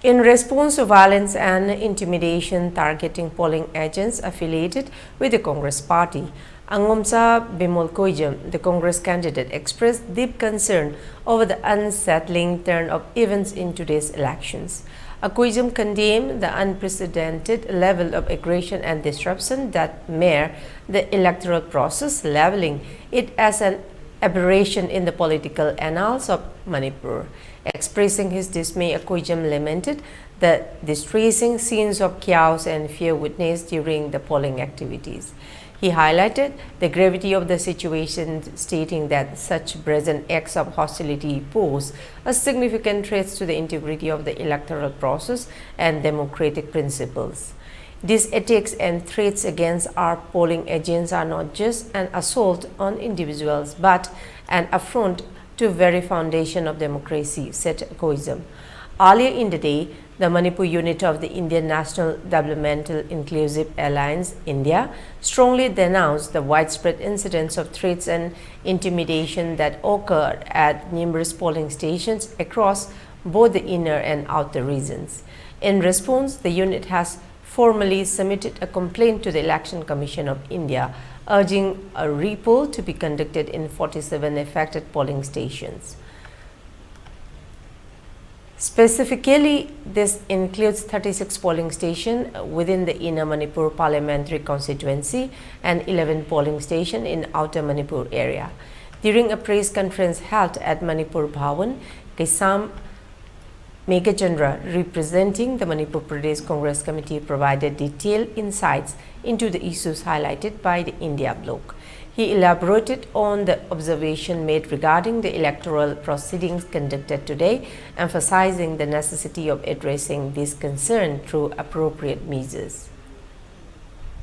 In response to violence and intimidation targeting polling agents affiliated with the Congress party, Candidate Bimol Akoijam, the Congress candidate, expressed deep concern over the unsettling turn of events in today's elections. Akoijam condemned the unprecedented level of aggression and disruption that mar the electoral process, leveling it as an aberration in the political annals of Manipur. Expressing his dismay, Akoijam lamented the distressing scenes of chaos and fear witnessed during the polling activities. He highlighted the gravity of the situation, stating that such brazen acts of hostility pose a significant threat to the integrity of the electoral process and democratic principles. These attacks and threats against our polling agents are not just an assault on individuals, but an affront to the very foundation of democracy, said Akoijam. Earlier in the day, the Manipur unit of the Indian National Developmental Inclusive Alliance, India, strongly denounced the widespread incidents of threats and intimidation that occurred at numerous polling stations across both the inner and outer regions. In response, the unit has formally submitted a complaint to the Election Commission of India, urging a repoll to be conducted in 47 affected polling stations. Specifically, this includes 36 polling stations within the Inner Manipur Parliamentary Constituency and 11 polling stations in Outer Manipur area. During a press conference held at Manipur Bhawan, Kesam Megachandra, representing the Manipur Pradesh Congress Committee, provided detailed insights into the issues highlighted by the India bloc. He elaborated on the observation made regarding the electoral proceedings conducted today, emphasizing the necessity of addressing this concern through appropriate measures.